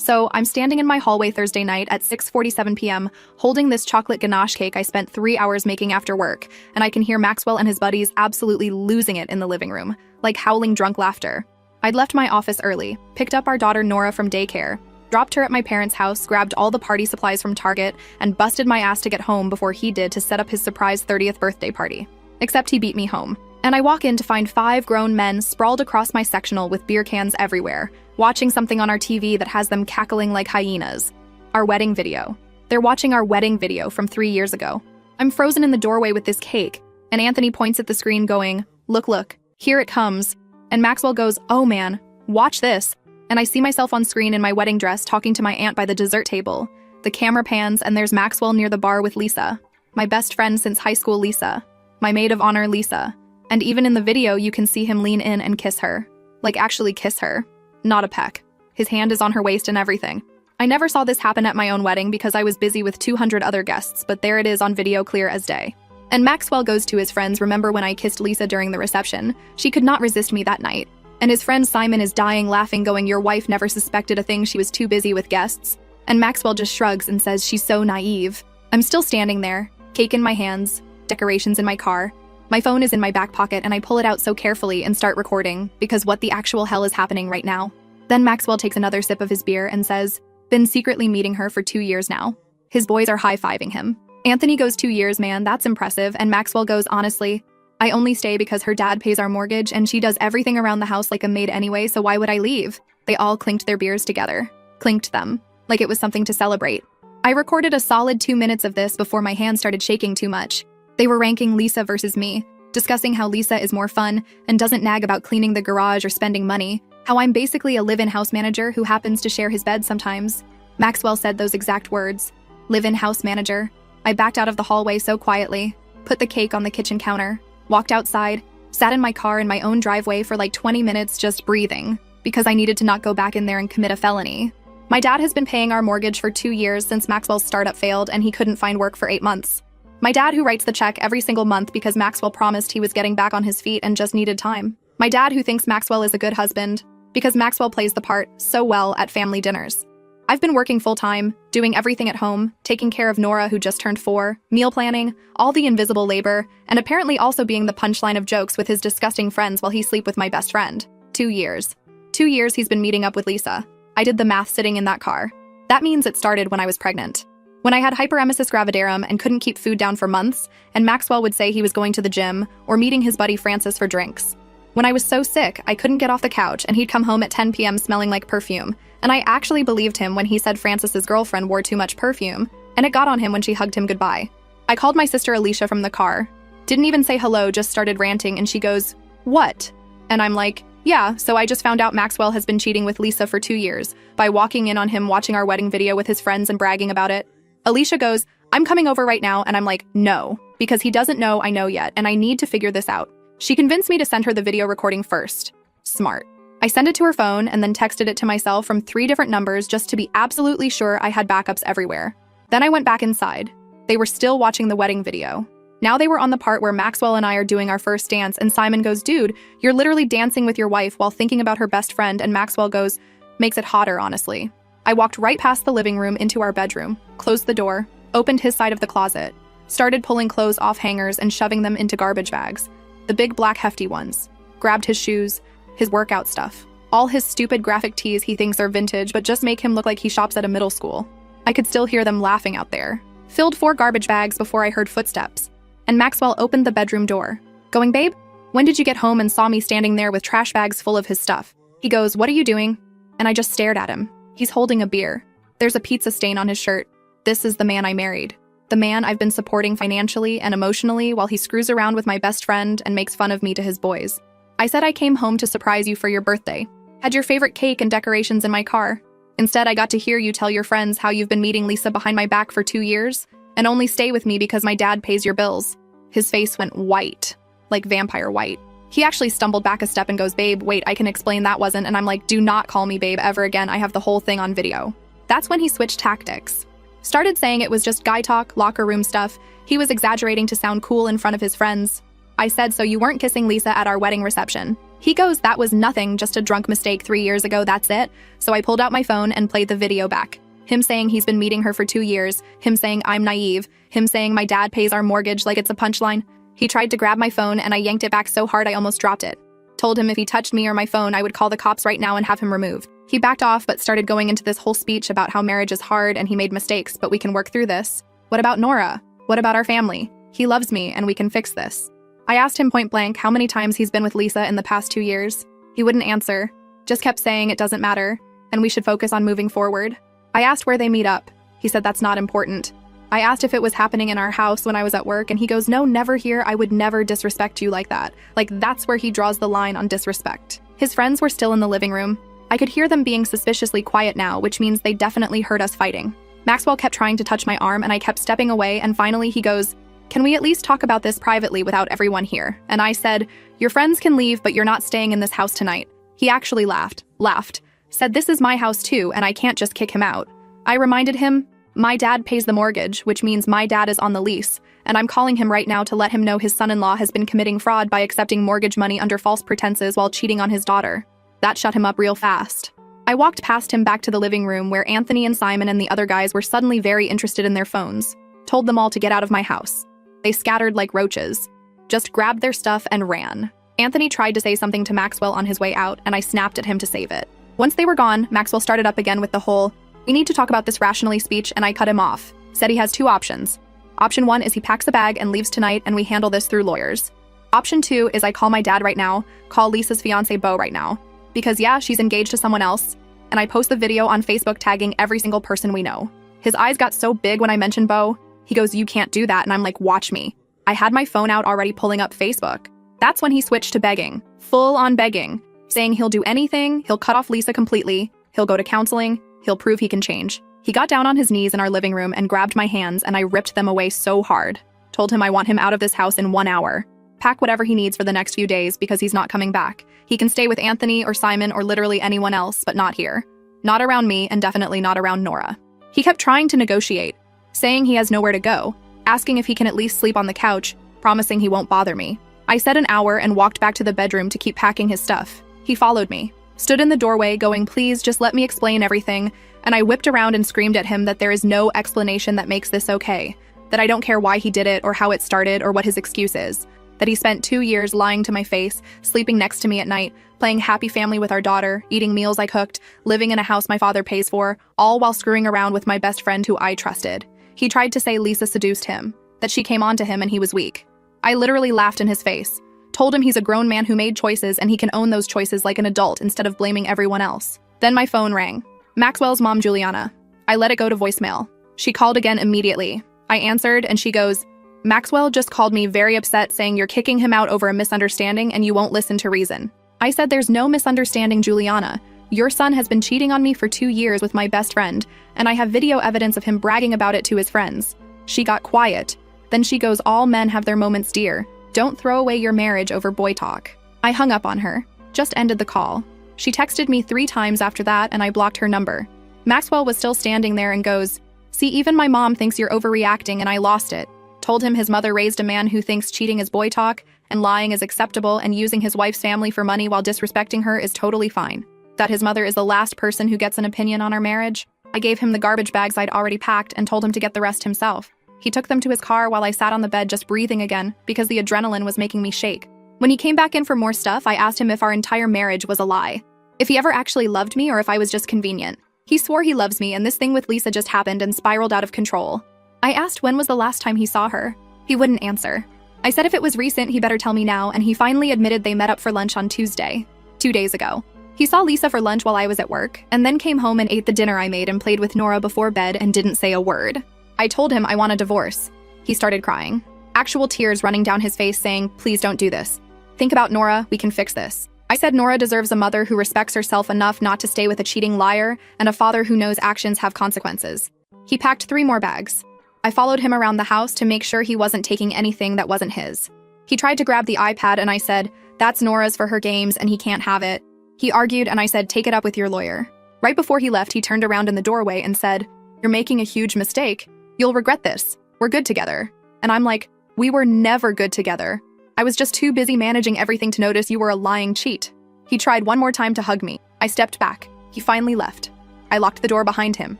So I'm standing in my hallway Thursday night at 6:47 p.m. holding this chocolate ganache cake I spent 3 hours making after work, and I can hear Maxwell and his buddies absolutely losing it in the living room, like howling drunk laughter. I'd left my office early, picked up our daughter Nora from daycare, dropped her at my parents' house, grabbed all the party supplies from Target, and busted my ass to get home before he did to set up his surprise 30th birthday party. Except he beat me home. And I walk in to find 5 grown men sprawled across my sectional with beer cans everywhere, watching something on our TV that has them cackling like hyenas. Our wedding video. They're watching our wedding video from 3 years ago. I'm frozen in the doorway with this cake, and Anthony points at the screen going, look, here it comes. And Maxwell goes, oh man, watch this. And I see myself on screen in my wedding dress talking to my aunt by the dessert table. The camera pans and there's Maxwell near the bar with Lisa. My best friend since high school, Lisa. My maid of honor, Lisa. And even in the video, you can see him lean in and kiss her. Like actually kiss her. Not a peck. His hand is on her waist and everything. I never saw this happen at my own wedding because I was busy with 200 other guests, but there it is on video, clear as day. And Maxwell goes to his friends, remember when I kissed Lisa during the reception? She could not resist me that night. And his friend Simon is dying laughing going, your wife never suspected a thing, she was too busy with guests. And Maxwell just shrugs and says she's so naive. I'm still standing there, cake in my hands, decorations in my car. My phone is in my back pocket and I pull it out so carefully and start recording because what the actual hell is happening right now? Then Maxwell takes another sip of his beer and says, been secretly meeting her for 2 years now. His boys are high-fiving him. Anthony goes 2 years, man, that's impressive. And Maxwell goes, honestly, I only stay because her dad pays our mortgage and she does everything around the house like a maid anyway, so why would I leave? They all clinked their beers together. Clinked them. Like it was something to celebrate. I recorded a solid 2 minutes of this before my hands started shaking too much. They were ranking Lisa versus me, discussing how Lisa is more fun and doesn't nag about cleaning the garage or spending money, how I'm basically a live-in house manager who happens to share his bed sometimes. Maxwell said those exact words. Live-in house manager. I backed out of the hallway so quietly, put the cake on the kitchen counter, walked outside, sat in my car in my own driveway for like 20 minutes just breathing, because I needed to not go back in there and commit a felony. My dad has been paying our mortgage for 2 years since Maxwell's startup failed and he couldn't find work for 8 months. My dad who writes the check every single month because Maxwell promised he was getting back on his feet and just needed time. My dad who thinks Maxwell is a good husband because Maxwell plays the part so well at family dinners. I've been working full-time, doing everything at home, taking care of Nora who just turned 4, meal planning, all the invisible labor, and apparently also being the punchline of jokes with his disgusting friends while he sleep with my best friend. 2 years. 2 years he's been meeting up with Lisa. I did the math sitting in that car. That means it started when I was pregnant. When I had hyperemesis gravidarum and couldn't keep food down for months, and Maxwell would say he was going to the gym or meeting his buddy Francis for drinks. When I was so sick, I couldn't get off the couch and he'd come home at 10 p.m. smelling like perfume. And I actually believed him when he said Francis's girlfriend wore too much perfume, and it got on him when she hugged him goodbye. I called my sister Alicia from the car. Didn't even say hello, just started ranting, and she goes, what? And I'm like, yeah, so I just found out Maxwell has been cheating with Lisa for 2 years by walking in on him watching our wedding video with his friends and bragging about it. Alicia goes, I'm coming over right now, and I'm like, no, because he doesn't know I know yet, and I need to figure this out. She convinced me to send her the video recording first. Smart. I sent it to her phone and then texted it to myself from 3 different numbers just to be absolutely sure I had backups everywhere. Then I went back inside. They were still watching the wedding video. Now they were on the part where Maxwell and I are doing our first dance, and Simon goes, dude, you're literally dancing with your wife while thinking about her best friend, and Maxwell goes, makes it hotter, honestly. I walked right past the living room into our bedroom, closed the door, opened his side of the closet, started pulling clothes off hangers and shoving them into garbage bags. The big black hefty ones. Grabbed his shoes, his workout stuff. All his stupid graphic tees he thinks are vintage but just make him look like he shops at a middle school. I could still hear them laughing out there. Filled 4 garbage bags before I heard footsteps. And Maxwell opened the bedroom door. Going, babe, when did you get home and saw me standing there with trash bags full of his stuff? He goes, what are you doing? And I just stared at him. He's holding a beer. There's a pizza stain on his shirt. This is the man I married. The man I've been supporting financially and emotionally while he screws around with my best friend and makes fun of me to his boys. I said I came home to surprise you for your birthday. Had your favorite cake and decorations in my car. Instead, I got to hear you tell your friends how you've been meeting Lisa behind my back for 2 years and only stay with me because my dad pays your bills. His face went white, like vampire white. He actually stumbled back a step and goes, babe, wait, I can explain that wasn't, and I'm like, do not call me babe ever again, I have the whole thing on video. That's when he switched tactics. Started saying it was just guy talk, locker room stuff. He was exaggerating to sound cool in front of his friends. I said, so you weren't kissing Lisa at our wedding reception. He goes, that was nothing, just a drunk mistake 3 years ago, that's it. So I pulled out my phone and played the video back. Him saying he's been meeting her for 2 years, him saying I'm naive, him saying my dad pays our mortgage like it's a punchline. He tried to grab my phone and I yanked it back so hard I almost dropped it. Told him if he touched me or my phone, I would call the cops right now and have him removed. He backed off but started going into this whole speech about how marriage is hard and he made mistakes, but we can work through this. What about Nora? What about our family? He loves me and we can fix this. I asked him point blank how many times he's been with Lisa in the past 2 years. He wouldn't answer, just kept saying it doesn't matter, and we should focus on moving forward. I asked where they meet up. He said that's not important. I asked if it was happening in our house when I was at work, and he goes, no, never here, I would never disrespect you like that. Like, that's where he draws the line on disrespect. His friends were still in the living room. I could hear them being suspiciously quiet now, which means they definitely heard us fighting. Maxwell kept trying to touch my arm, and I kept stepping away, and finally he goes, can we at least talk about this privately without everyone here? And I said, your friends can leave, but you're not staying in this house tonight. He actually laughed, said this is my house too, and I can't just kick him out. I reminded him, my dad pays the mortgage, which means my dad is on the lease, and I'm calling him right now to let him know his son-in-law has been committing fraud by accepting mortgage money under false pretenses while cheating on his daughter. That shut him up real fast. I walked past him back to the living room where Anthony and Simon and the other guys were suddenly very interested in their phones. Told them all to get out of my house. They scattered like roaches. Just grabbed their stuff and ran. Anthony tried to say something to Maxwell on his way out, and I snapped at him to save it. Once they were gone, Maxwell started up again with the whole, we need to talk about this rationally speech, and I cut him off. Said he has 2 options. Option 1 is he packs a bag and leaves tonight and we handle this through lawyers. Option 2 is I call my dad right now, call Lisa's fiancé Beau right now. Because yeah, she's engaged to someone else, and I post the video on Facebook tagging every single person we know. His eyes got so big when I mentioned Beau. He goes, you can't do that, and I'm like, watch me. I had my phone out already pulling up Facebook. That's when he switched to begging, full-on begging, saying he'll do anything, he'll cut off Lisa completely, he'll go to counseling, he'll prove he can change. He got down on his knees in our living room and grabbed my hands, and I ripped them away so hard. Told him I want him out of this house in 1 hour. Pack whatever he needs for the next few days because he's not coming back. He can stay with Anthony or Simon or literally anyone else, but not here. Not around me, and definitely not around Nora. He kept trying to negotiate, saying he has nowhere to go, asking if he can at least sleep on the couch, promising he won't bother me. I said an hour and walked back to the bedroom to keep packing his stuff. He followed me, stood in the doorway going, please just let me explain everything, and I whipped around and screamed at him that there is no explanation that makes this okay, that I don't care why he did it or how it started or what his excuse is, that he spent 2 years lying to my face, sleeping next to me at night, playing happy family with our daughter, eating meals I cooked, living in a house my father pays for, all while screwing around with my best friend who I trusted. He tried to say Lisa seduced him, that she came on to him and he was weak. I literally laughed in his face, told him he's a grown man who made choices and he can own those choices like an adult instead of blaming everyone else. Then my phone rang. Maxwell's mom, Juliana. I let it go to voicemail. She called again immediately. I answered and she goes, Maxwell just called me very upset saying you're kicking him out over a misunderstanding and you won't listen to reason. I said there's no misunderstanding, Juliana. Your son has been cheating on me for 2 years with my best friend, and I have video evidence of him bragging about it to his friends. She got quiet. Then she goes, all men have their moments, dear. Don't throw away your marriage over boy talk. I hung up on her. Just ended the call. She texted me 3 times after that and I blocked her number. Maxwell was still standing there and goes, see, even my mom thinks you're overreacting and I lost it. Told him his mother raised a man who thinks cheating is boy talk and lying is acceptable and using his wife's family for money while disrespecting her is totally fine. That his mother is the last person who gets an opinion on our marriage. I gave him the garbage bags I'd already packed and told him to get the rest himself. He took them to his car while I sat on the bed just breathing again because the adrenaline was making me shake. When he came back in for more stuff, I asked him if our entire marriage was a lie. If he ever actually loved me or if I was just convenient. He swore he loves me and this thing with Lisa just happened and spiraled out of control. I asked when was the last time he saw her. He wouldn't answer. I said if it was recent, he better tell me now, and he finally admitted they met up for lunch on Tuesday, 2 days ago. He saw Lisa for lunch while I was at work, and then came home and ate the dinner I made and played with Nora before bed and didn't say a word. I told him I want a divorce. He started crying. Actual tears running down his face saying, please don't do this. Think about Nora, we can fix this. I said Nora deserves a mother who respects herself enough not to stay with a cheating liar and a father who knows actions have consequences. He packed 3 more bags. I followed him around the house to make sure he wasn't taking anything that wasn't his. He tried to grab the iPad and I said, that's Nora's for her games and he can't have it. He argued and I said, take it up with your lawyer. Right before he left, he turned around in the doorway and said, you're making a huge mistake. You'll regret this. We're good together. And I'm like, we were never good together. I was just too busy managing everything to notice you were a lying cheat. He tried one more time to hug me. I stepped back. He finally left. I locked the door behind him.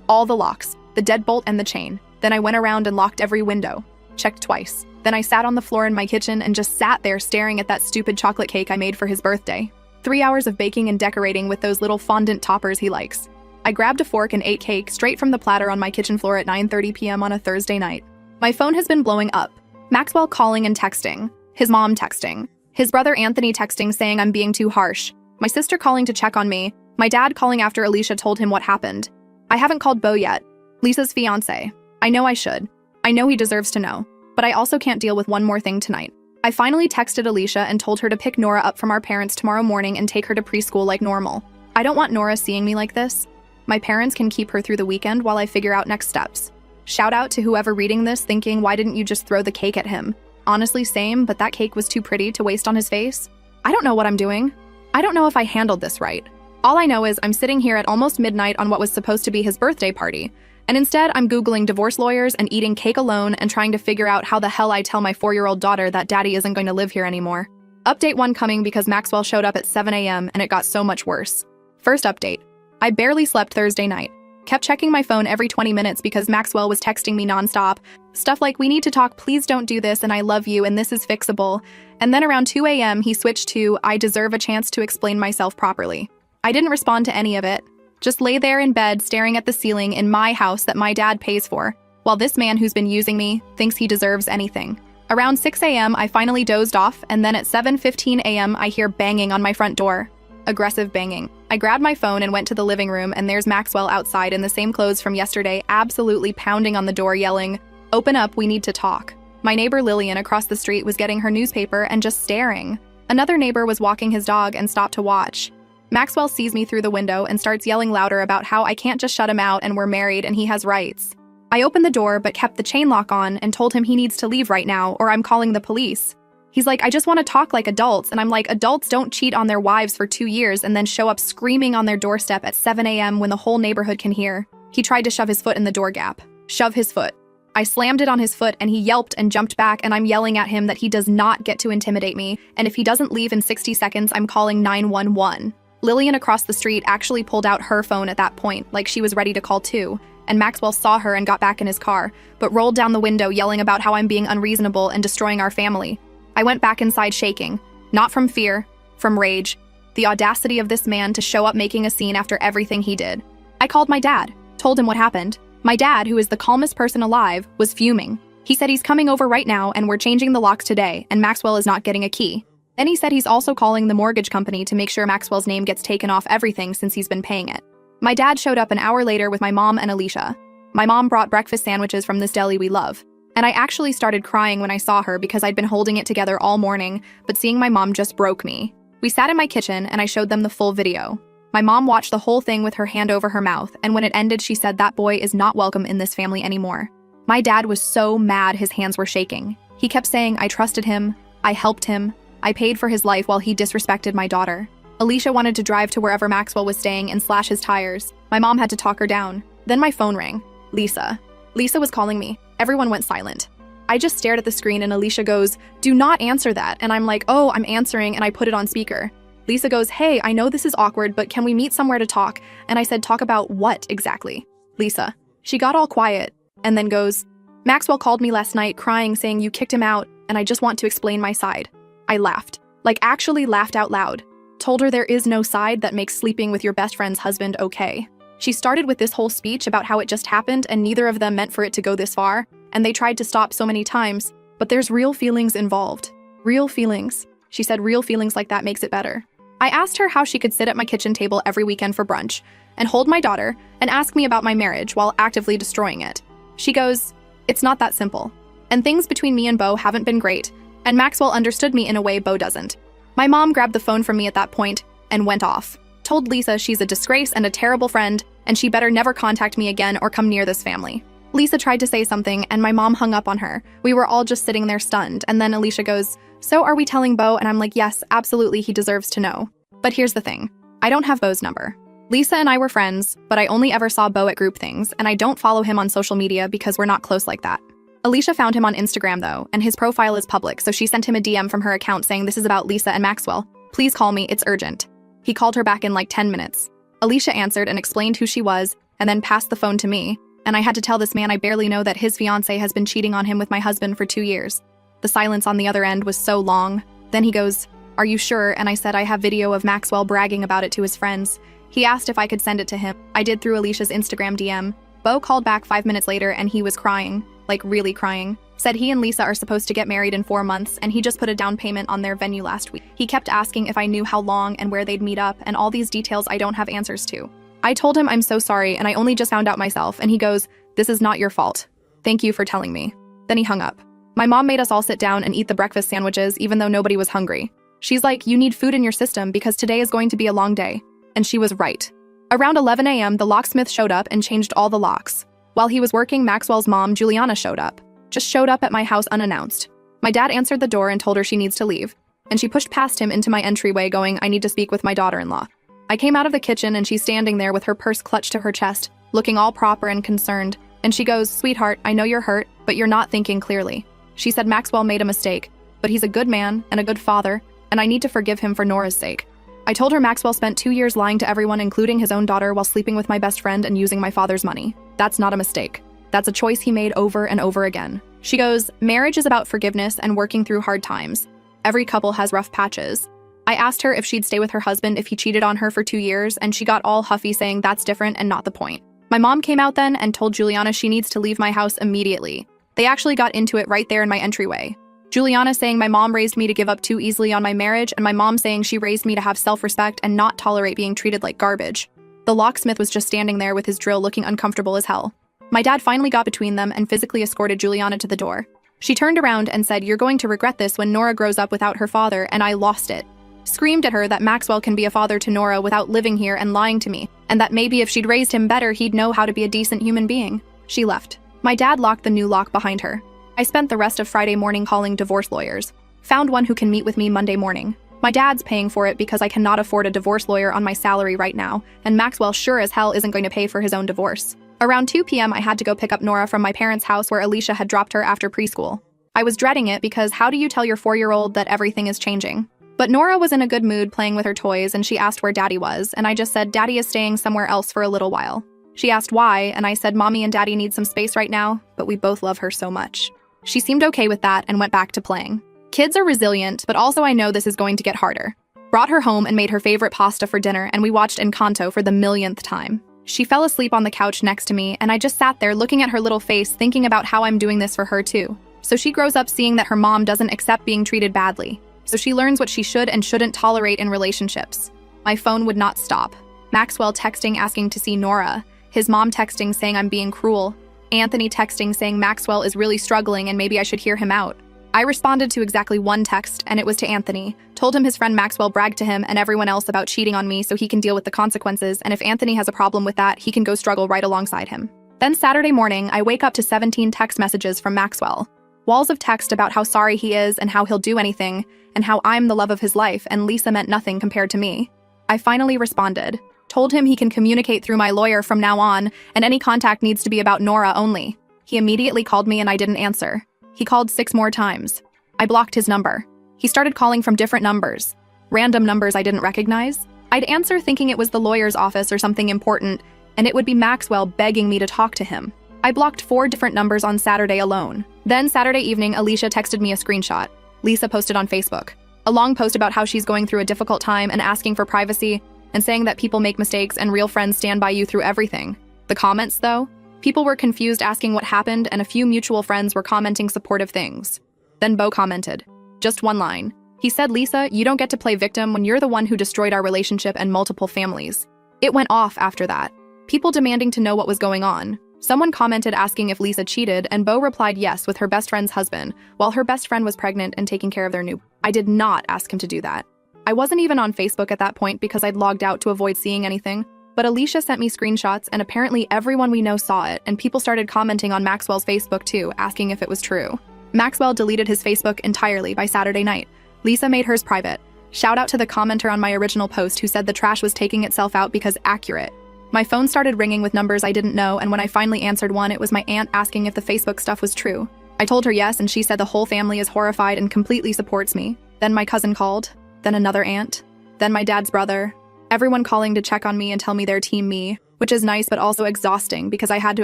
All the locks, the deadbolt and the chain. Then I went around and locked every window. Checked twice. Then I sat on the floor in my kitchen and just sat there staring at that stupid chocolate cake I made for his birthday. 3 hours of baking and decorating with those little fondant toppers he likes. I grabbed a fork and ate cake straight from the platter on my kitchen floor at 9:30 p.m. on a Thursday night. My phone has been blowing up. Maxwell calling and texting. His mom texting. His brother Anthony texting saying I'm being too harsh. My sister calling to check on me. My dad calling after Alicia told him what happened. I haven't called Beau yet. Lisa's fiancé. I know I should. I know he deserves to know. But I also can't deal with one more thing tonight. I finally texted Alicia and told her to pick Nora up from our parents tomorrow morning and take her to preschool like normal. I don't want Nora seeing me like this. My parents can keep her through the weekend while I figure out next steps. Shout out to whoever reading this thinking, why didn't you just throw the cake at him? Honestly, same, but that cake was too pretty to waste on his face. I don't know what I'm doing. I don't know if I handled this right. All I know is I'm sitting here at almost midnight on what was supposed to be his birthday party. And instead, I'm Googling divorce lawyers and eating cake alone and trying to figure out how the hell I tell my 4-year-old daughter that daddy isn't going to live here anymore. Update 1 coming because Maxwell showed up at 7 a.m. and it got so much worse. First update. I barely slept Thursday night. Kept checking my phone every 20 minutes because Maxwell was texting me nonstop. Stuff like, we need to talk, please don't do this, and I love you, and this is fixable. And then around 2 a.m. he switched to, I deserve a chance to explain myself properly. I didn't respond to any of it. Just lay there in bed staring at the ceiling in my house that my dad pays for, while this man who's been using me thinks he deserves anything. Around 6 a.m. I finally dozed off, and then at 7:15 a.m. I hear banging on my front door. Aggressive banging. I grabbed my phone and went to the living room, and there's Maxwell outside in the same clothes from yesterday, absolutely pounding on the door yelling, "Open up, we need to talk." My neighbor Lillian across the street was getting her newspaper and just staring. Another neighbor was walking his dog and stopped to watch. Maxwell sees me through the window and starts yelling louder about how I can't just shut him out and we're married and he has rights. I opened the door but kept the chain lock on and told him he needs to leave right now or I'm calling the police. He's like, I just want to talk like adults, and I'm like, adults don't cheat on their wives for 2 years and then show up screaming on their doorstep at 7 a.m. when the whole neighborhood can hear. He tried to shove his foot in the door gap. Shove his foot. I slammed it on his foot and he yelped and jumped back, and I'm yelling at him that he does not get to intimidate me, and if he doesn't leave in 60 seconds, I'm calling 911. Lillian across the street actually pulled out her phone at that point, like she was ready to call too, and Maxwell saw her and got back in his car, but rolled down the window yelling about how I'm being unreasonable and destroying our family. I went back inside shaking, not from fear, from rage. The audacity of this man to show up making a scene after everything he did. I called my dad, told him what happened. My dad, who is the calmest person alive, was fuming. He said he's coming over right now and we're changing the locks today, and Maxwell is not getting a key. Then he said he's also calling the mortgage company to make sure Maxwell's name gets taken off everything since he's been paying it. My dad showed up an hour later with my mom and Alicia. My mom brought breakfast sandwiches from this deli we love. And I actually started crying when I saw her because I'd been holding it together all morning, but seeing my mom just broke me. We sat in my kitchen and I showed them the full video. My mom watched the whole thing with her hand over her mouth, and when it ended she said that boy is not welcome in this family anymore. My dad was so mad his hands were shaking. He kept saying I trusted him, I helped him, I paid for his life while he disrespected my daughter. Alicia wanted to drive to wherever Maxwell was staying and slash his tires. My mom had to talk her down. Then my phone rang. Lisa. Lisa was calling me. Everyone went silent. I just stared at the screen and Alicia goes, "Do not answer that." And I'm like, "Oh, I'm answering," and I put it on speaker. Lisa goes, "Hey, I know this is awkward, but can we meet somewhere to talk?" And I said, "Talk about what exactly?" Lisa. She got all quiet and then goes, "Maxwell called me last night crying saying you kicked him out, and I just want to explain my side." I laughed. Like actually laughed out loud. Told her there is no side that makes sleeping with your best friend's husband okay. She started with this whole speech about how it just happened and neither of them meant for it to go this far, and they tried to stop so many times, but there's real feelings involved. Real feelings. She said real feelings like that makes it better. I asked her how she could sit at my kitchen table every weekend for brunch and hold my daughter and ask me about my marriage while actively destroying it. She goes, "It's not that simple. And things between me and Beau haven't been great, and Maxwell understood me in a way Beau doesn't." My mom grabbed the phone from me at that point and went off. Told Lisa she's a disgrace and a terrible friend, and she better never contact me again or come near this family. Lisa tried to say something, and my mom hung up on her. We were all just sitting there stunned, and then Alicia goes, "So are we telling Beau?" And I'm like, "Yes, absolutely, he deserves to know." But here's the thing. I don't have Beau's number. Lisa and I were friends, but I only ever saw Beau at group things, and I don't follow him on social media because we're not close like that. Alicia found him on Instagram though, and his profile is public, so she sent him a DM from her account saying this is about Lisa and Maxwell. Please call me, it's urgent. He called her back in like 10 minutes. Alicia answered and explained who she was, and then passed the phone to me, and I had to tell this man I barely know that his fiancée has been cheating on him with my husband for 2 years. The silence on the other end was so long. Then he goes, "Are you sure?" And I said I have video of Maxwell bragging about it to his friends. He asked if I could send it to him. I did through Alicia's Instagram DM. Bo called back 5 minutes later and he was crying, like really crying. Said he and Lisa are supposed to get married in 4 months and he just put a down payment on their venue last week. He kept asking if I knew how long and where they'd meet up and all these details I don't have answers to. I told him I'm so sorry and I only just found out myself, and he goes, "This is not your fault. Thank you for telling me." Then he hung up. My mom made us all sit down and eat the breakfast sandwiches even though nobody was hungry. She's like, "You need food in your system because today is going to be a long day." And she was right. Around 11 a.m., the locksmith showed up and changed all the locks. While he was working, Maxwell's mom, Juliana, showed up. Just showed up at my house unannounced. My dad answered the door and told her she needs to leave. And she pushed past him into my entryway going, "I need to speak with my daughter-in-law." I came out of the kitchen and she's standing there with her purse clutched to her chest, looking all proper and concerned. And she goes, "Sweetheart, I know you're hurt, but you're not thinking clearly." She said Maxwell made a mistake, but he's a good man and a good father, and I need to forgive him for Nora's sake. I told her Maxwell spent 2 years lying to everyone, including his own daughter, while sleeping with my best friend and using my father's money. That's not a mistake. That's a choice he made over and over again. She goes, "Marriage is about forgiveness and working through hard times. Every couple has rough patches." I asked her if she'd stay with her husband if he cheated on her for 2 years, and she got all huffy saying that's different and not the point. My mom came out then and told Juliana she needs to leave my house immediately. They actually got into it right there in my entryway. Juliana saying my mom raised me to give up too easily on my marriage, and my mom saying she raised me to have self-respect and not tolerate being treated like garbage. The locksmith was just standing there with his drill looking uncomfortable as hell. My dad finally got between them and physically escorted Juliana to the door. She turned around and said, "You're going to regret this when Nora grows up without her father," and I lost it. Screamed at her that Maxwell can be a father to Nora without living here and lying to me, and that maybe if she'd raised him better, he'd know how to be a decent human being. She left. My dad locked the new lock behind her. I spent the rest of Friday morning calling divorce lawyers. Found one who can meet with me Monday morning. My dad's paying for it because I cannot afford a divorce lawyer on my salary right now, and Maxwell sure as hell isn't going to pay for his own divorce. Around 2 p.m. I had to go pick up Nora from my parents' house where Alicia had dropped her after preschool. I was dreading it because how do you tell your 4-year-old that everything is changing? But Nora was in a good mood playing with her toys, and she asked where Daddy was, and I just said Daddy is staying somewhere else for a little while. She asked why, and I said Mommy and Daddy need some space right now, but we both love her so much. She seemed okay with that and went back to playing. Kids are resilient, but also I know this is going to get harder. Brought her home and made her favorite pasta for dinner, and we watched Encanto for the millionth time. She fell asleep on the couch next to me, and I just sat there looking at her little face, thinking about how I'm doing this for her too. So she grows up seeing that her mom doesn't accept being treated badly. So she learns what she should and shouldn't tolerate in relationships. My phone would not stop. Maxwell texting asking to see Nora. His mom texting saying I'm being cruel. Anthony texting saying Maxwell is really struggling and maybe I should hear him out. I responded to exactly one text, and it was to Anthony. Told him his friend Maxwell bragged to him and everyone else about cheating on me so he can deal with the consequences, and if Anthony has a problem with that, he can go struggle right alongside him. Then Saturday morning, I wake up to 17 text messages from Maxwell. Walls of text about how sorry he is and how he'll do anything, and how I'm the love of his life and Lisa meant nothing compared to me. I finally responded. Told him he can communicate through my lawyer from now on, and any contact needs to be about Nora only. He immediately called me and I didn't answer. He called 6 more times. I blocked his number. He started calling from different numbers. Random numbers I didn't recognize. I'd answer thinking it was the lawyer's office or something important, and it would be Maxwell begging me to talk to him. I blocked 4 different numbers on Saturday alone. Then Saturday evening, Alicia texted me a screenshot. Lisa posted on Facebook. A long post about how she's going through a difficult time and asking for privacy, and saying that people make mistakes and real friends stand by you through everything. The comments, though? People were confused asking what happened, and a few mutual friends were commenting supportive things. Then Bo commented. Just one line. He said, "Lisa, you don't get to play victim when you're the one who destroyed our relationship and multiple families." It went off after that. People demanding to know what was going on. Someone commented asking if Lisa cheated, and Bo replied yes with her best friend's husband, while her best friend was pregnant and taking care of their new. I did not ask him to do that. I wasn't even on Facebook at that point because I'd logged out to avoid seeing anything, but Alicia sent me screenshots and apparently everyone we know saw it, and people started commenting on Maxwell's Facebook too, asking if it was true. Maxwell deleted his Facebook entirely by Saturday night. Lisa made hers private. Shout out to the commenter on my original post who said the trash was taking itself out because accurate. My phone started ringing with numbers I didn't know, and when I finally answered one, it was my aunt asking if the Facebook stuff was true. I told her yes, and she said the whole family is horrified and completely supports me. Then my cousin called, then another aunt, then my dad's brother. Everyone calling to check on me and tell me they're team me, which is nice but also exhausting because I had to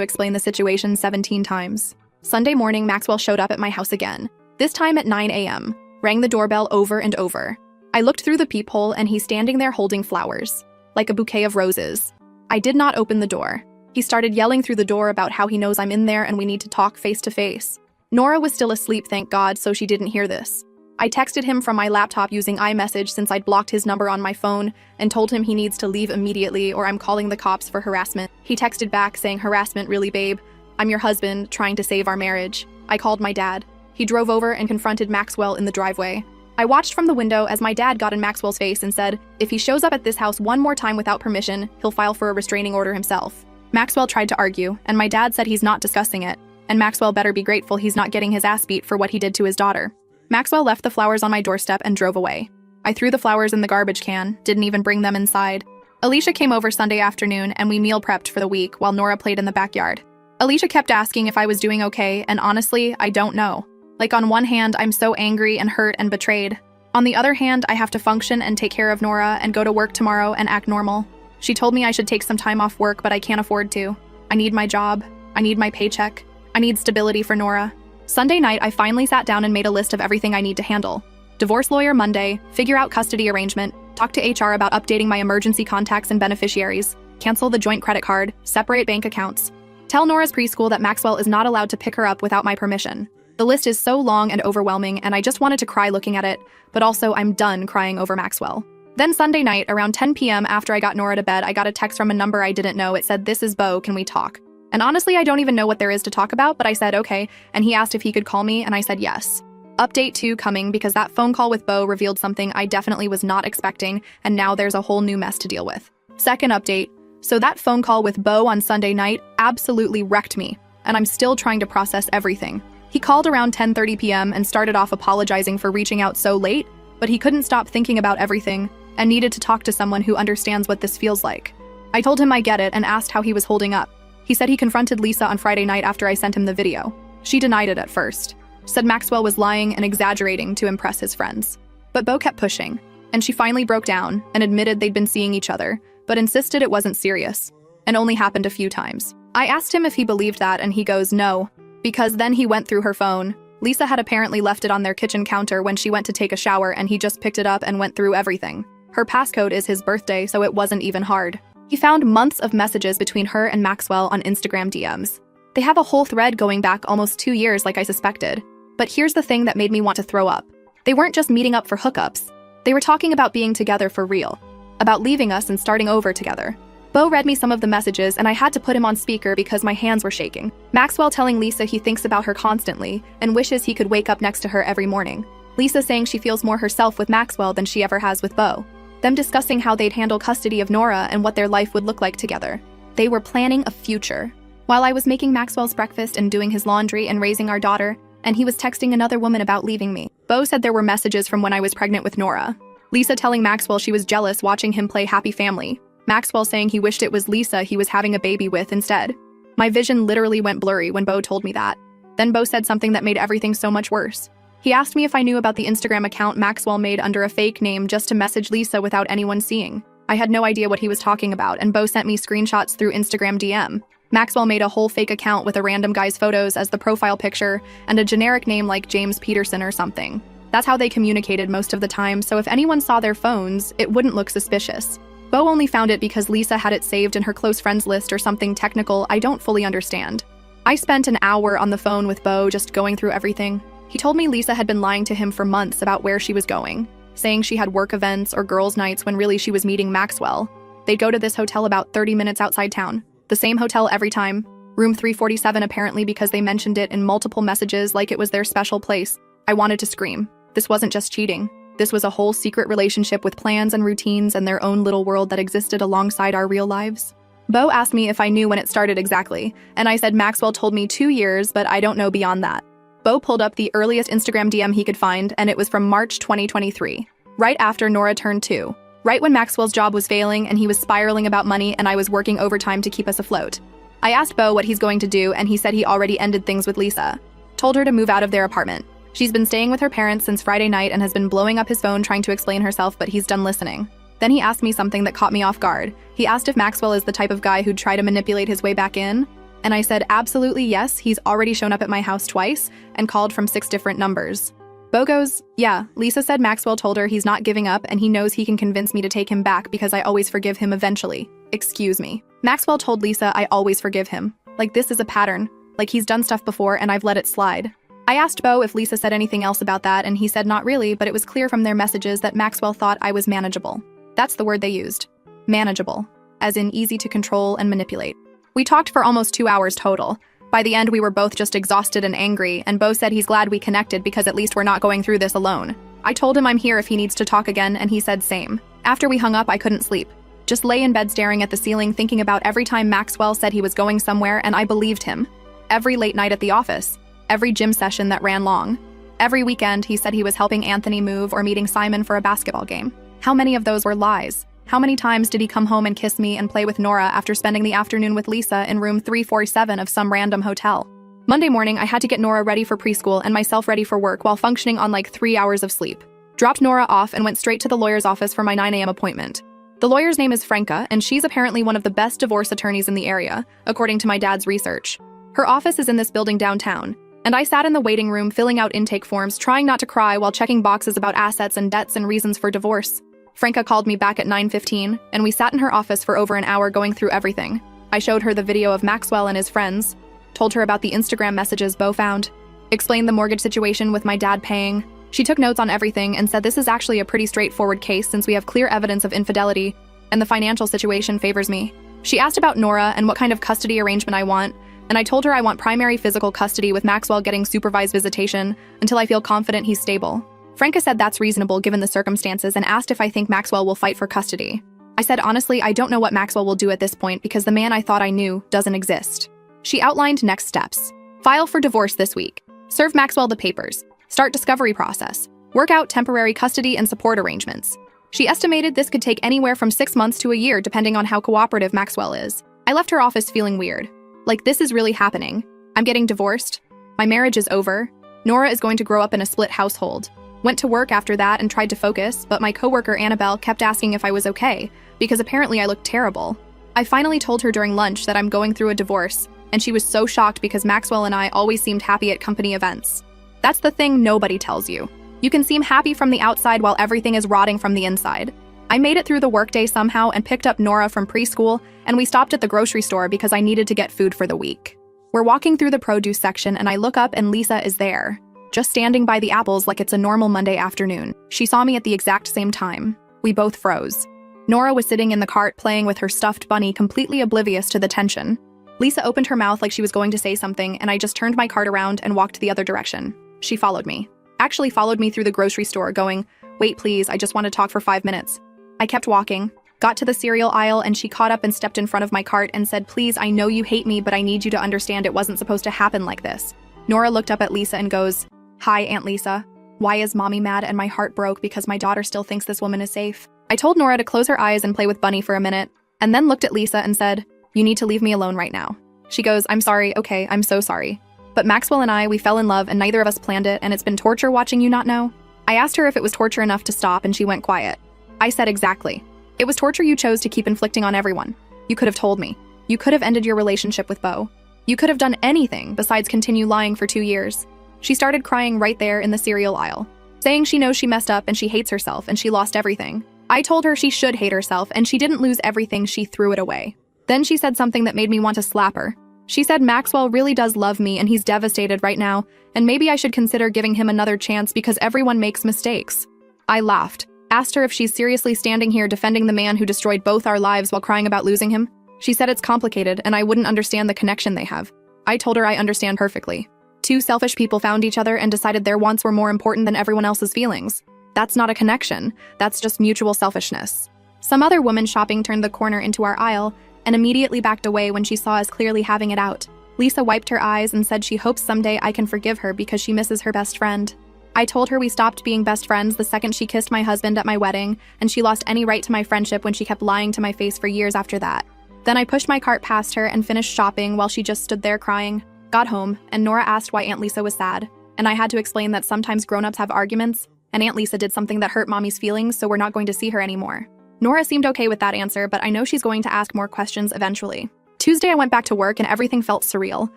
explain the situation 17 times. Sunday morning, Maxwell showed up at my house again, this time at 9 a.m., rang the doorbell over and over. I looked through the peephole and he's standing there holding flowers, like a bouquet of roses. I did not open the door. He started yelling through the door about how he knows I'm in there and we need to talk face to face. Nora was still asleep, thank God, so she didn't hear this. I texted him from my laptop using iMessage since I'd blocked his number on my phone and told him he needs to leave immediately or I'm calling the cops for harassment. He texted back saying, "Harassment, really, babe? I'm your husband, trying to save our marriage." I called my dad. He drove over and confronted Maxwell in the driveway. I watched from the window as my dad got in Maxwell's face and said, "If he shows up at this house one more time without permission, he'll file for a restraining order himself." Maxwell tried to argue, and my dad said he's not discussing it, and Maxwell better be grateful he's not getting his ass beat for what he did to his daughter. Maxwell left the flowers on my doorstep and drove away. I threw the flowers in the garbage can, didn't even bring them inside. Alicia came over Sunday afternoon and we meal prepped for the week while Nora played in the backyard. Alicia kept asking if I was doing okay, and honestly, I don't know. Like, on one hand, I'm so angry and hurt and betrayed. On the other hand, I have to function and take care of Nora and go to work tomorrow and act normal. She told me I should take some time off work, but I can't afford to. I need my job. I need my paycheck. I need stability for Nora. Sunday night, I finally sat down and made a list of everything I need to handle. Divorce lawyer Monday, figure out custody arrangement, talk to HR about updating my emergency contacts and beneficiaries, cancel the joint credit card, separate bank accounts. Tell Nora's preschool that Maxwell is not allowed to pick her up without my permission. The list is so long and overwhelming, and I just wanted to cry looking at it, but also I'm done crying over Maxwell. Then Sunday night, around 10 p.m. after I got Nora to bed, I got a text from a number I didn't know. It said, "This is Bo, can we talk?" And honestly, I don't even know what there is to talk about, but I said okay, and he asked if he could call me, and I said yes. Update 2 coming, because that phone call with Bo revealed something I definitely was not expecting, and now there's a whole new mess to deal with. Second update, so that phone call with Bo on Sunday night absolutely wrecked me, and I'm still trying to process everything. He called around 10:30 p.m. and started off apologizing for reaching out so late, but he couldn't stop thinking about everything and needed to talk to someone who understands what this feels like. I told him I get it and asked how he was holding up. He said he confronted Lisa on Friday night after I sent him the video. She denied it at first, said Maxwell was lying and exaggerating to impress his friends. But Bo kept pushing, and she finally broke down and admitted they'd been seeing each other, but insisted it wasn't serious, and only happened a few times. I asked him if he believed that, and he goes, no, because then he went through her phone. Lisa had apparently left it on their kitchen counter when she went to take a shower, and he just picked it up and went through everything. Her passcode is his birthday, so it wasn't even hard. He found months of messages between her and Maxwell on Instagram DMs. They have a whole thread going back almost 2 years like I suspected. But here's the thing that made me want to throw up. They weren't just meeting up for hookups. They were talking about being together for real. About leaving us and starting over together. Bo read me some of the messages and I had to put him on speaker because my hands were shaking. Maxwell telling Lisa he thinks about her constantly and wishes he could wake up next to her every morning. Lisa saying she feels more herself with Maxwell than she ever has with Bo. Them discussing how they'd handle custody of Nora and what their life would look like together. They were planning a future. While I was making Maxwell's breakfast and doing his laundry and raising our daughter, and he was texting another woman about leaving me. Bo said there were messages from when I was pregnant with Nora. Lisa telling Maxwell she was jealous watching him play Happy Family. Maxwell saying he wished it was Lisa he was having a baby with instead. My vision literally went blurry when Bo told me that. Then Bo said something that made everything so much worse. He asked me if I knew about the Instagram account Maxwell made under a fake name just to message Lisa without anyone seeing. I had no idea what he was talking about, and Bo sent me screenshots through Instagram DM. Maxwell made a whole fake account with a random guy's photos as the profile picture and a generic name like James Peterson or something. That's how they communicated most of the time, so if anyone saw their phones, it wouldn't look suspicious. Bo only found it because Lisa had it saved in her close friends list or something technical I don't fully understand. I spent an hour on the phone with Bo just going through everything. He told me Lisa had been lying to him for months about where she was going, saying she had work events or girls' nights when really she was meeting Maxwell. They'd go to this hotel about 30 minutes outside town. The same hotel every time. Room 347 apparently because they mentioned it in multiple messages like it was their special place. I wanted to scream. This wasn't just cheating. This was a whole secret relationship with plans and routines and their own little world that existed alongside our real lives. Bo asked me if I knew when it started exactly, and I said Maxwell told me 2 years, but I don't know beyond that. Bo pulled up the earliest Instagram DM he could find, and it was from March 2023, right after Nora turned 2, right when Maxwell's job was failing and he was spiraling about money and I was working overtime to keep us afloat. I asked Bo what he's going to do, and he said he already ended things with Lisa. Told her to move out of their apartment. She's been staying with her parents since Friday night and has been blowing up his phone trying to explain herself, but he's done listening. Then he asked me something that caught me off guard. He asked if Maxwell is the type of guy who'd try to manipulate his way back in. And I said, absolutely yes, he's already shown up at my house twice and called from 6 different numbers. Bo goes, yeah, Lisa said Maxwell told her he's not giving up and he knows he can convince me to take him back because I always forgive him eventually. Excuse me. Maxwell told Lisa I always forgive him. Like this is a pattern. Like he's done stuff before and I've let it slide. I asked Bo if Lisa said anything else about that and he said not really, but it was clear from their messages that Maxwell thought I was manageable. That's the word they used. Manageable. As in easy to control and manipulate. We talked for almost 2 hours total. By the end, we were both just exhausted and angry, and Bo said he's glad we connected because at least we're not going through this alone. I told him I'm here if he needs to talk again, and he said same. After we hung up, I couldn't sleep. Just lay in bed staring at the ceiling, thinking about every time Maxwell said he was going somewhere, and I believed him. Every late night at the office. Every gym session that ran long. Every weekend, he said he was helping Anthony move or meeting Simon for a basketball game. How many of those were lies? How many times did he come home and kiss me and play with Nora after spending the afternoon with Lisa in room 347 of some random hotel? Monday morning, I had to get Nora ready for preschool and myself ready for work while functioning on like 3 hours of sleep. Dropped Nora off and went straight to the lawyer's office for my 9 a.m. appointment. The lawyer's name is Franca, and she's apparently one of the best divorce attorneys in the area, according to my dad's research. Her office is in this building downtown, and I sat in the waiting room filling out intake forms, trying not to cry while checking boxes about assets and debts and reasons for divorce. Franca called me back at 9:15, and we sat in her office for over an hour going through everything. I showed her the video of Maxwell and his friends, told her about the Instagram messages Bo found, explained the mortgage situation with my dad paying. She took notes on everything and said this is actually a pretty straightforward case since we have clear evidence of infidelity, and the financial situation favors me. She asked about Nora and what kind of custody arrangement I want, and I told her I want primary physical custody with Maxwell getting supervised visitation until I feel confident he's stable. Franca said that's reasonable given the circumstances and asked if I think Maxwell will fight for custody. I said honestly, I don't know what Maxwell will do at this point because the man I thought I knew doesn't exist. She outlined next steps. File for divorce this week. Serve Maxwell the papers. Start discovery process. Work out temporary custody and support arrangements. She estimated this could take anywhere from 6 months to a year depending on how cooperative Maxwell is. I left her office feeling weird. Like this is really happening. I'm getting divorced. My marriage is over. Nora is going to grow up in a split household. Went to work after that and tried to focus, but my coworker Annabelle kept asking if I was okay, because apparently I looked terrible. I finally told her during lunch that I'm going through a divorce, and she was so shocked because Maxwell and I always seemed happy at company events. That's the thing nobody tells you. You can seem happy from the outside while everything is rotting from the inside. I made it through the workday somehow and picked up Nora from preschool, and we stopped at the grocery store because I needed to get food for the week. We're walking through the produce section and I look up and Lisa is there. Just standing by the apples like it's a normal Monday afternoon. She saw me at the exact same time. We both froze. Nora was sitting in the cart playing with her stuffed bunny, completely oblivious to the tension. Lisa opened her mouth like she was going to say something, and I just turned my cart around and walked the other direction. She followed me. Actually followed me through the grocery store, going, "Wait please, I just want to talk for 5 minutes." I kept walking, got to the cereal aisle, and she caught up and stepped in front of my cart and said, "Please, I know you hate me, but I need you to understand it wasn't supposed to happen like this." Nora looked up at Lisa and goes, "Hi, Aunt Lisa. Why is mommy mad?" And my heart broke because my daughter still thinks this woman is safe. I told Nora to close her eyes and play with Bunny for a minute, and then looked at Lisa and said, "You need to leave me alone right now." She goes, "I'm sorry, okay, I'm so sorry. But Maxwell and we fell in love and neither of us planned it, and it's been torture watching you not know." I asked her if it was torture enough to stop, and she went quiet. I said exactly. It was torture you chose to keep inflicting on everyone. You could have told me. You could have ended your relationship with Bo. You could have done anything besides continue lying for 2 years. She started crying right there in the cereal aisle, saying she knows she messed up and she hates herself and she lost everything. I told her she should hate herself and she didn't lose everything, she threw it away. Then she said something that made me want to slap her. She said Maxwell really does love me and he's devastated right now, and maybe I should consider giving him another chance because everyone makes mistakes. I laughed, asked her if she's seriously standing here defending the man who destroyed both our lives while crying about losing him. She said it's complicated and I wouldn't understand the connection they have. I told her I understand perfectly. 2 selfish people found each other and decided their wants were more important than everyone else's feelings. That's not a connection, that's just mutual selfishness. Some other woman shopping turned the corner into our aisle and immediately backed away when she saw us clearly having it out. Lisa wiped her eyes and said she hopes someday I can forgive her because she misses her best friend. I told her we stopped being best friends the second she kissed my husband at my wedding, and she lost any right to my friendship when she kept lying to my face for years after that. Then I pushed my cart past her and finished shopping while she just stood there crying. Got home, and Nora asked why Aunt Lisa was sad, and I had to explain that sometimes grown-ups have arguments, and Aunt Lisa did something that hurt Mommy's feelings, so we're not going to see her anymore. Nora seemed okay with that answer, but I know she's going to ask more questions eventually. Tuesday, I went back to work and everything felt surreal.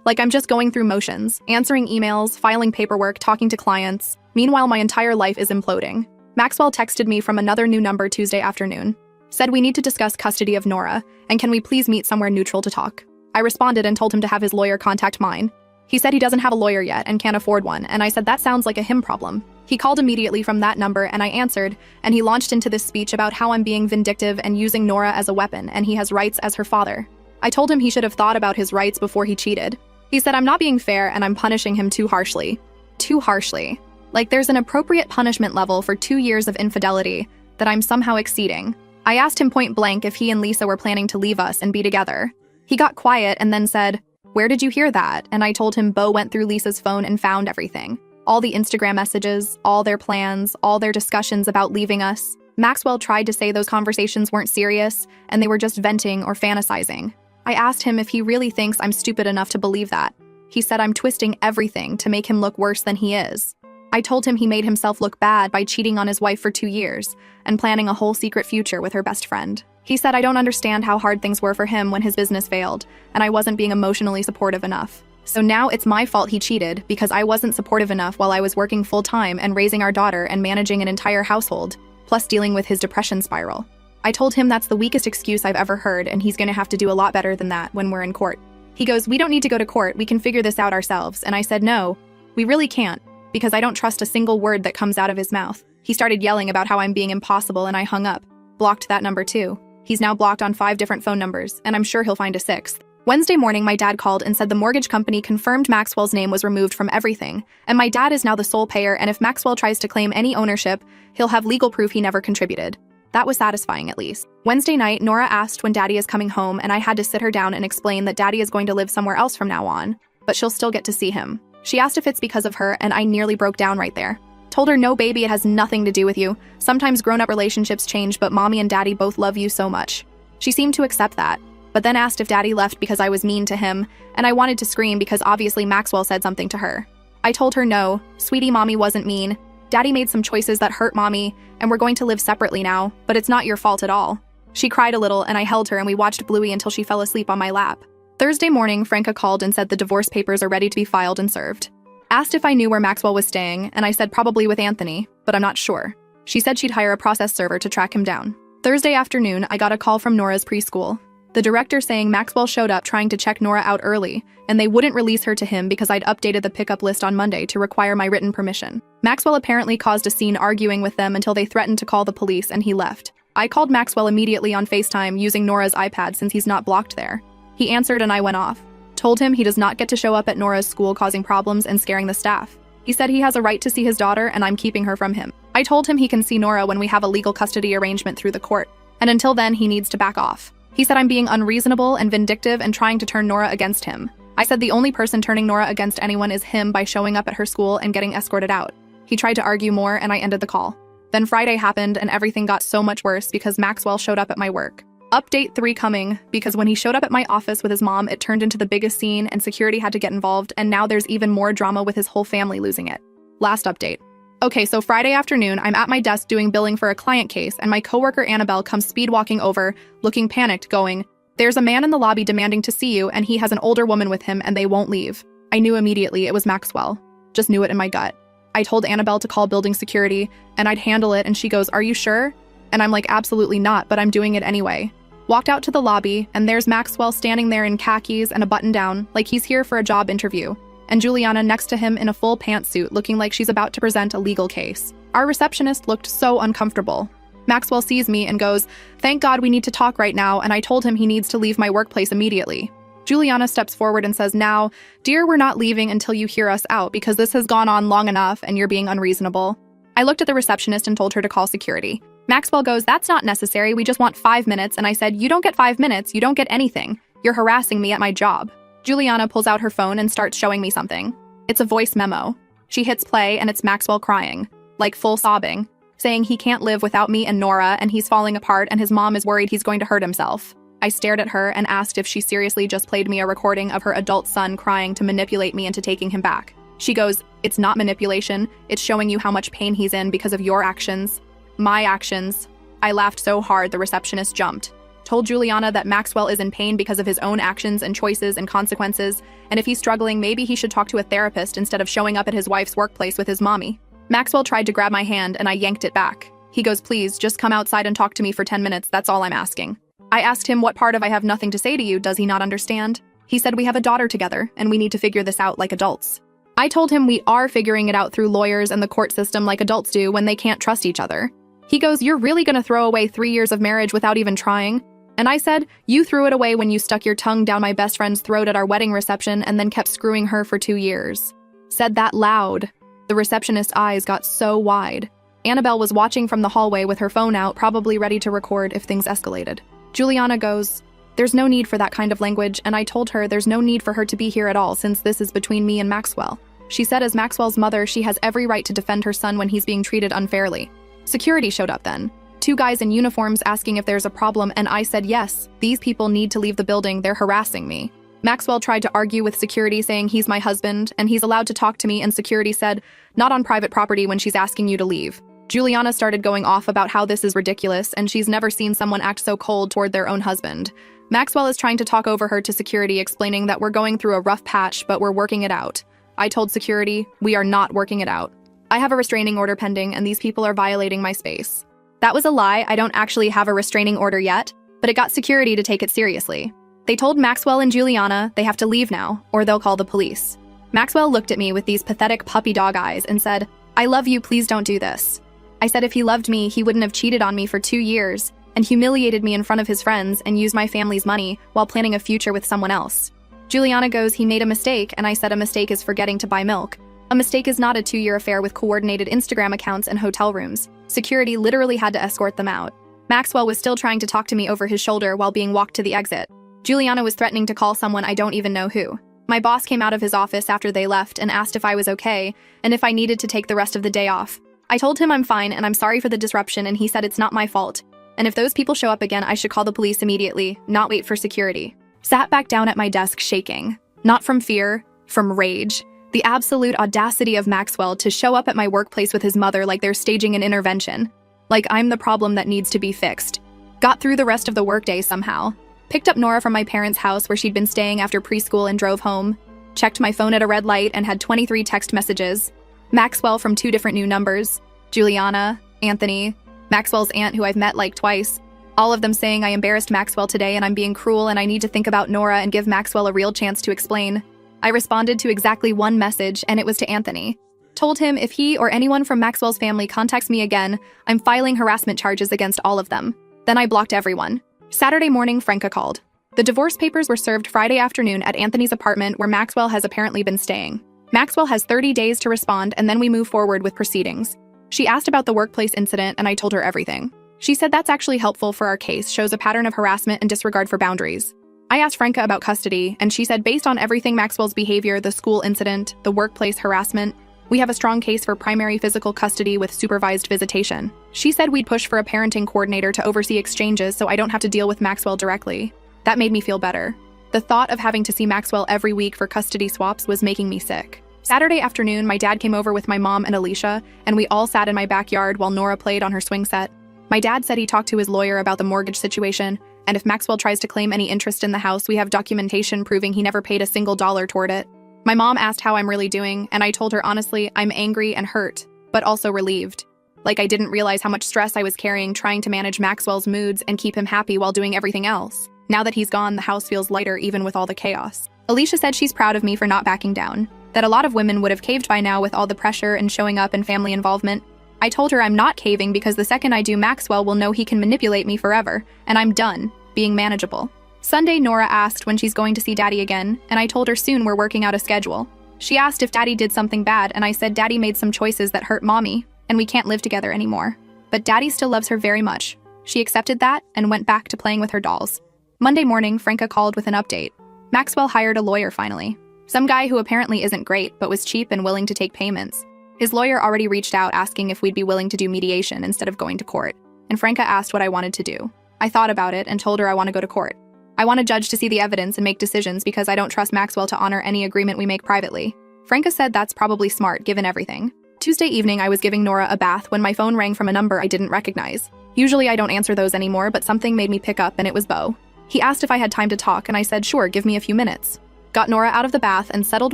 Like I'm just going through motions, answering emails, filing paperwork, talking to clients. Meanwhile, my entire life is imploding. Maxwell texted me from another new number Tuesday afternoon. Said we need to discuss custody of Nora, and can we please meet somewhere neutral to talk? I responded and told him to have his lawyer contact mine. He said he doesn't have a lawyer yet and can't afford one, and I said that sounds like a him problem. He called immediately from that number and I answered, and he launched into this speech about how I'm being vindictive and using Nora as a weapon and he has rights as her father. I told him he should have thought about his rights before he cheated. He said I'm not being fair and I'm punishing him too harshly. Too harshly. Like there's an appropriate punishment level for 2 years of infidelity that I'm somehow exceeding. I asked him point blank if he and Lisa were planning to leave us and be together. He got quiet and then said, "Where did you hear that?" And I told him Bo went through Lisa's phone and found everything. All the Instagram messages, all their plans, all their discussions about leaving us. Maxwell tried to say those conversations weren't serious and they were just venting or fantasizing. I asked him if he really thinks I'm stupid enough to believe that. He said I'm twisting everything to make him look worse than he is. I told him he made himself look bad by cheating on his wife for 2 years and planning a whole secret future with her best friend. He said I don't understand how hard things were for him when his business failed, and I wasn't being emotionally supportive enough. So now it's my fault he cheated because I wasn't supportive enough while I was working full-time and raising our daughter and managing an entire household, plus dealing with his depression spiral. I told him that's the weakest excuse I've ever heard and he's gonna have to do a lot better than that when we're in court. He goes, "We don't need to go to court, we can figure this out ourselves." And I said, "No, we really can't, because I don't trust a single word that comes out of his mouth." He started yelling about how I'm being impossible and I hung up. Blocked that number too. He's now blocked on 5 different phone numbers, and I'm sure he'll find a 6th. Wednesday morning, my dad called and said the mortgage company confirmed Maxwell's name was removed from everything, and my dad is now the sole payer, and if Maxwell tries to claim any ownership, he'll have legal proof he never contributed. That was satisfying at least. Wednesday night, Nora asked when Daddy is coming home, and I had to sit her down and explain that Daddy is going to live somewhere else from now on, but she'll still get to see him. She asked if it's because of her, and I nearly broke down right there. Told her, "No, baby, it has nothing to do with you. Sometimes grown-up relationships change, but Mommy and Daddy both love you so much." She seemed to accept that, but then asked if Daddy left because I was mean to him, and I wanted to scream because obviously Maxwell said something to her. I told her no, sweetie, Mommy wasn't mean. Daddy made some choices that hurt Mommy, and we're going to live separately now, but it's not your fault at all. She cried a little, and I held her and we watched Bluey until she fell asleep on my lap. Thursday morning, Franca called and said the divorce papers are ready to be filed and served. Asked if I knew where Maxwell was staying, and I said probably with Anthony, but I'm not sure. She said she'd hire a process server to track him down. Thursday afternoon, I got a call from Nora's preschool. The director saying Maxwell showed up trying to check Nora out early, and they wouldn't release her to him because I'd updated the pickup list on Monday to require my written permission. Maxwell apparently caused a scene arguing with them until they threatened to call the police and he left. I called Maxwell immediately on FaceTime using Nora's iPad since he's not blocked there. He answered and I went off. Told him he does not get to show up at Nora's school causing problems and scaring the staff. He said he has a right to see his daughter and I'm keeping her from him. I told him he can see Nora when we have a legal custody arrangement through the court, and until then he needs to back off. He said I'm being unreasonable and vindictive and trying to turn Nora against him. I said the only person turning Nora against anyone is him by showing up at her school and getting escorted out. He tried to argue more and I ended the call. Then Friday happened and everything got so much worse because Maxwell showed up at my work. Update 3 coming, because when he showed up at my office with his mom, it turned into the biggest scene and security had to get involved, and now there's even more drama with his whole family losing it. Last update. Okay, so Friday afternoon, I'm at my desk doing billing for a client case, and my coworker Annabelle comes speed walking over, looking panicked, going, "There's a man in the lobby demanding to see you, and he has an older woman with him, and they won't leave." I knew immediately it was Maxwell. Just knew it in my gut. I told Annabelle to call building security, and I'd handle it, and she goes, "Are you sure?" And I'm like, "Absolutely not, but I'm doing it anyway." Walked out to the lobby, and there's Maxwell standing there in khakis and a button-down, like he's here for a job interview, and Juliana next to him in a full pantsuit looking like she's about to present a legal case. Our receptionist looked so uncomfortable. Maxwell sees me and goes, "Thank God we need to talk right now," and I told him he needs to leave my workplace immediately. Juliana steps forward and says, "Now, dear, we're not leaving until you hear us out because this has gone on long enough and you're being unreasonable." I looked at the receptionist and told her to call security. Maxwell goes, "That's not necessary, we just want 5 minutes," and I said, "You don't get 5 minutes, you don't get anything. You're harassing me at my job." Juliana pulls out her phone and starts showing me something. It's a voice memo. She hits play and it's Maxwell crying, like full sobbing, saying he can't live without me and Nora and he's falling apart and his mom is worried he's going to hurt himself. I stared at her and asked if she seriously just played me a recording of her adult son crying to manipulate me into taking him back. She goes, "It's not manipulation, it's showing you how much pain he's in because of your actions." My actions. I laughed so hard the receptionist jumped. Told Juliana that Maxwell is in pain because of his own actions and choices and consequences, and if he's struggling, maybe he should talk to a therapist instead of showing up at his wife's workplace with his mommy. Maxwell tried to grab my hand and I yanked it back. He goes, "Please, just come outside and talk to me for 10 minutes, that's all I'm asking." I asked him what part of "I have nothing to say to you" does he not understand? He said we have a daughter together, and we need to figure this out like adults. I told him we are figuring it out through lawyers and the court system like adults do when they can't trust each other. He goes, "You're really gonna throw away 3 years of marriage without even trying?" And I said, "You threw it away when you stuck your tongue down my best friend's throat at our wedding reception and then kept screwing her for 2 years. Said that loud. The receptionist's eyes got so wide. Annabelle was watching from the hallway with her phone out, probably ready to record if things escalated. Juliana goes, "There's no need for that kind of language," and I told her there's no need for her to be here at all since this is between me and Maxwell. She said as Maxwell's mother, she has every right to defend her son when he's being treated unfairly. Security showed up then. 2 guys in uniforms asking if there's a problem, and I said yes, these people need to leave the building, they're harassing me. Maxwell tried to argue with security saying he's my husband and he's allowed to talk to me, and security said, "Not on private property when she's asking you to leave." Juliana started going off about how this is ridiculous and she's never seen someone act so cold toward their own husband. Maxwell is trying to talk over her to security, explaining that we're going through a rough patch, but we're working it out. I told security, we are not working it out. I have a restraining order pending and these people are violating my space. That was a lie, I don't actually have a restraining order yet, but it got security to take it seriously. They told Maxwell and Juliana they have to leave now, or they'll call the police. Maxwell looked at me with these pathetic puppy dog eyes and said, "I love you, please don't do this." I said if he loved me, he wouldn't have cheated on me for 2 years and humiliated me in front of his friends and used my family's money while planning a future with someone else. Juliana goes, "He made a mistake," and I said a mistake is forgetting to buy milk. A mistake is not a 2-year affair with coordinated Instagram accounts and hotel rooms. Security literally had to escort them out. Maxwell was still trying to talk to me over his shoulder while being walked to the exit. Juliana was threatening to call someone, I don't even know who. My boss came out of his office after they left and asked if I was okay and if I needed to take the rest of the day off. I told him I'm fine and I'm sorry for the disruption, and he said it's not my fault. And if those people show up again, I should call the police immediately, not wait for security. Sat back down at my desk shaking. Not from fear, from rage. The absolute audacity of Maxwell to show up at my workplace with his mother like they're staging an intervention. Like I'm the problem that needs to be fixed. Got through the rest of the workday somehow. Picked up Nora from my parents' house where she'd been staying after preschool and drove home. Checked my phone at a red light and had 23 text messages. Maxwell from 2 different new numbers. Juliana, Anthony, Maxwell's aunt who I've met like twice. All of them saying I embarrassed Maxwell today and I'm being cruel and I need to think about Nora and give Maxwell a real chance to explain. I responded to exactly 1 message, and it was to Anthony. Told him if he or anyone from Maxwell's family contacts me again, I'm filing harassment charges against all of them. Then I blocked everyone. Saturday morning, Franca called. The divorce papers were served Friday afternoon at Anthony's apartment where Maxwell has apparently been staying. Maxwell has 30 days to respond and then we move forward with proceedings. She asked about the workplace incident and I told her everything. She said that's actually helpful for our case, shows a pattern of harassment and disregard for boundaries. I asked Franca about custody, and she said based on everything Maxwell's behavior, the school incident, the workplace harassment, we have a strong case for primary physical custody with supervised visitation. She said we'd push for a parenting coordinator to oversee exchanges so I don't have to deal with Maxwell directly. That made me feel better. The thought of having to see Maxwell every week for custody swaps was making me sick. Saturday afternoon, my dad came over with my mom and Alicia, and we all sat in my backyard while Nora played on her swing set. My dad said he talked to his lawyer about the mortgage situation, and if Maxwell tries to claim any interest in the house, we have documentation proving he never paid a single dollar toward it. My mom asked how I'm really doing, and I told her honestly, I'm angry and hurt, but also relieved. Like I didn't realize how much stress I was carrying trying to manage Maxwell's moods and keep him happy while doing everything else. Now that he's gone, the house feels lighter even with all the chaos. Alicia said she's proud of me for not backing down, that a lot of women would have caved by now with all the pressure and showing up and family involvement. I told her I'm not caving because the second I do, Maxwell will know he can manipulate me forever, and I'm done being manageable. Sunday, Nora asked when she's going to see Daddy again, and I told her soon we're working out a schedule. She asked if Daddy did something bad, and I said Daddy made some choices that hurt Mommy, and we can't live together anymore. But Daddy still loves her very much. She accepted that and went back to playing with her dolls. Monday morning, Franca called with an update. Maxwell hired a lawyer finally. Some guy who apparently isn't great, but was cheap and willing to take payments. His lawyer already reached out asking if we'd be willing to do mediation instead of going to court, and Franca asked what I wanted to do. I thought about it and told her I want to go to court. I want a judge to see the evidence and make decisions because I don't trust Maxwell to honor any agreement we make privately. Franca said that's probably smart given everything. Tuesday evening, I was giving Nora a bath when my phone rang from a number I didn't recognize. Usually I don't answer those anymore, but something made me pick up and it was Beau. He asked if I had time to talk and I said, sure, give me a few minutes. Got Nora out of the bath and settled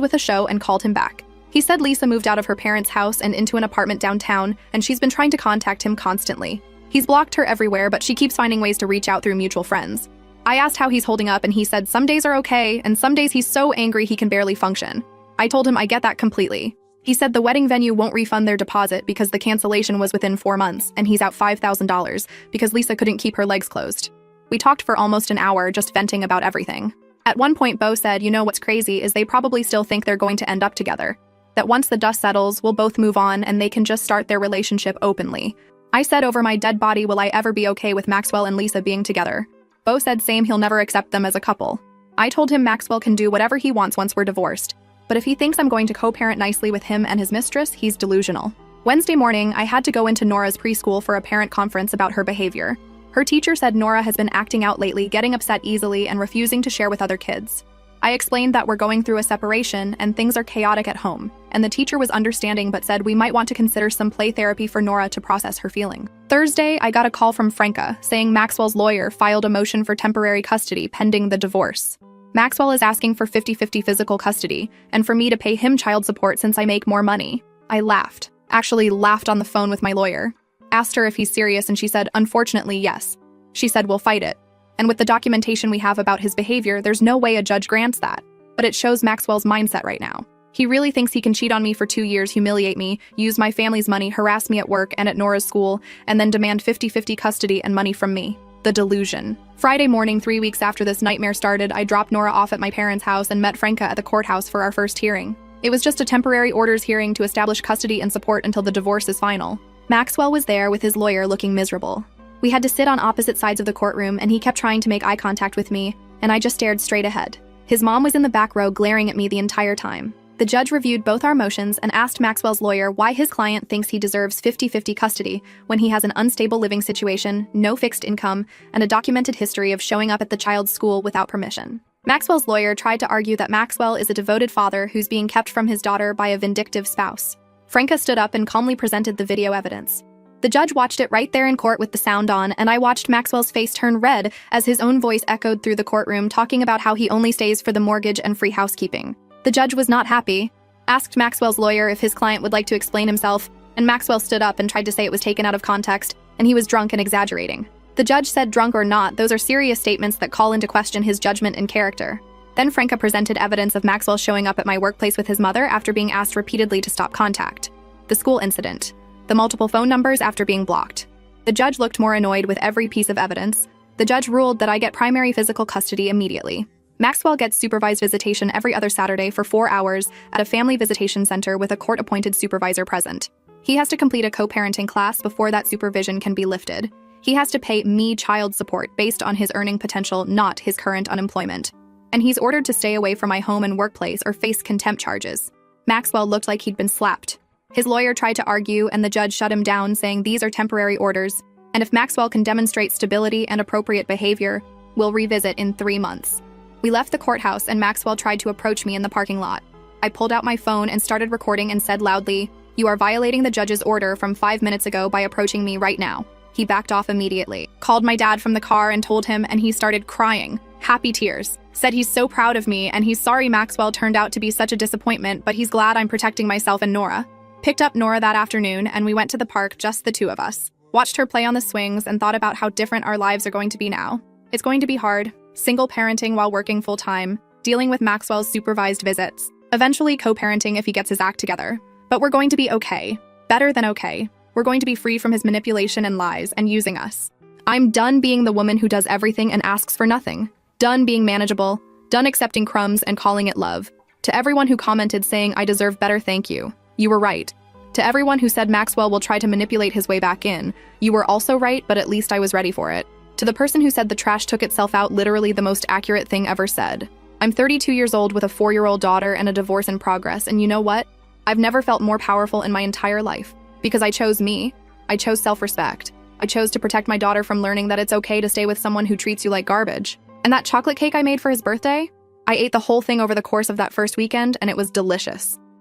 with a show and called him back. He said Lisa moved out of her parents' house and into an apartment downtown, and she's been trying to contact him constantly. He's blocked her everywhere, but she keeps finding ways to reach out through mutual friends. I asked how he's holding up and he said some days are okay, and some days he's so angry he can barely function. I told him I get that completely. He said the wedding venue won't refund their deposit because the cancellation was within 4 months, and he's out $5,000 because Lisa couldn't keep her legs closed. We talked for almost an hour just venting about everything. At one point, Beau said, you know what's crazy is they probably still think they're going to end up together. That once the dust settles, we'll both move on and they can just start their relationship openly. I said over my dead body, will I ever be okay with Maxwell and Lisa being together? Beau said same, he'll never accept them as a couple. I told him Maxwell can do whatever he wants once we're divorced. But if he thinks I'm going to co-parent nicely with him and his mistress, he's delusional. Wednesday morning, I had to go into Nora's preschool for a parent conference about her behavior. Her teacher said Nora has been acting out lately, getting upset easily and refusing to share with other kids. I explained that we're going through a separation and things are chaotic at home, and the teacher was understanding but said we might want to consider some play therapy for Nora to process her feeling. Thursday, I got a call from Franca saying Maxwell's lawyer filed a motion for temporary custody pending the divorce. Maxwell is asking for 50-50 physical custody, and for me to pay him child support since I make more money. I laughed. Actually laughed on the phone with my lawyer. Asked her if he's serious and she said, unfortunately, yes. She said, we'll fight it. And with the documentation we have about his behavior, there's no way a judge grants that. But it shows Maxwell's mindset right now. He really thinks he can cheat on me for 2 years, humiliate me, use my family's money, harass me at work and at Nora's school, and then demand 50-50 custody and money from me. The delusion. Friday morning, 3 weeks after this nightmare started, I dropped Nora off at my parents' house and met Franca at the courthouse for our first hearing. It was just a temporary orders hearing to establish custody and support until the divorce is final. Maxwell was there with his lawyer looking miserable. We had to sit on opposite sides of the courtroom and he kept trying to make eye contact with me, and I just stared straight ahead. His mom was in the back row glaring at me the entire time. The judge reviewed both our motions and asked Maxwell's lawyer why his client thinks he deserves 50-50 custody when he has an unstable living situation, no fixed income, and a documented history of showing up at the child's school without permission. Maxwell's lawyer tried to argue that Maxwell is a devoted father who's being kept from his daughter by a vindictive spouse. Franca stood up and calmly presented the video evidence. The judge watched it right there in court with the sound on, and I watched Maxwell's face turn red as his own voice echoed through the courtroom talking about how he only stays for the mortgage and free housekeeping. The judge was not happy, asked Maxwell's lawyer if his client would like to explain himself, and Maxwell stood up and tried to say it was taken out of context, and he was drunk and exaggerating. The judge said drunk or not, those are serious statements that call into question his judgment and character. Then Franca presented evidence of Maxwell showing up at my workplace with his mother after being asked repeatedly to stop contact. The school incident. The multiple phone numbers after being blocked. The judge looked more annoyed with every piece of evidence. The judge ruled that I get primary physical custody immediately. Maxwell gets supervised visitation every other Saturday for 4 hours at a family visitation center with a court-appointed supervisor present. He has to complete a co-parenting class before that supervision can be lifted. He has to pay me child support based on his earning potential, not his current unemployment. And he's ordered to stay away from my home and workplace or face contempt charges. Maxwell looked like he'd been slapped. His lawyer tried to argue, and the judge shut him down, saying these are temporary orders, and if Maxwell can demonstrate stability and appropriate behavior, we'll revisit in 3 months. We left the courthouse, and Maxwell tried to approach me in the parking lot. I pulled out my phone and started recording and said loudly, "You are violating the judge's order from 5 minutes ago by approaching me right now." He backed off immediately, called my dad from the car and told him, and he started crying, happy tears. Said he's so proud of me, and he's sorry Maxwell turned out to be such a disappointment, but he's glad I'm protecting myself and Nora. Picked up Nora that afternoon, and we went to the park, just the two of us. Watched her play on the swings and thought about how different our lives are going to be now. It's going to be hard, single parenting while working full-time, dealing with Maxwell's supervised visits, eventually co-parenting if he gets his act together. But we're going to be okay. Better than okay. We're going to be free from his manipulation and lies and using us. I'm done being the woman who does everything and asks for nothing. Done being manageable. Done accepting crumbs and calling it love. To everyone who commented saying I deserve better, thank you. You were right. To everyone who said Maxwell will try to manipulate his way back in, you were also right, but at least I was ready for it. To the person who said the trash took itself out, literally the most accurate thing ever said. I'm 32 years old with a 4-year-old daughter and a divorce in progress, and you know what? I've never felt more powerful in my entire life. Because I chose me. I chose self-respect. I chose to protect my daughter from learning that it's okay to stay with someone who treats you like garbage. And that chocolate cake I made for his birthday? I ate the whole thing over the course of that first weekend, and it was delicious.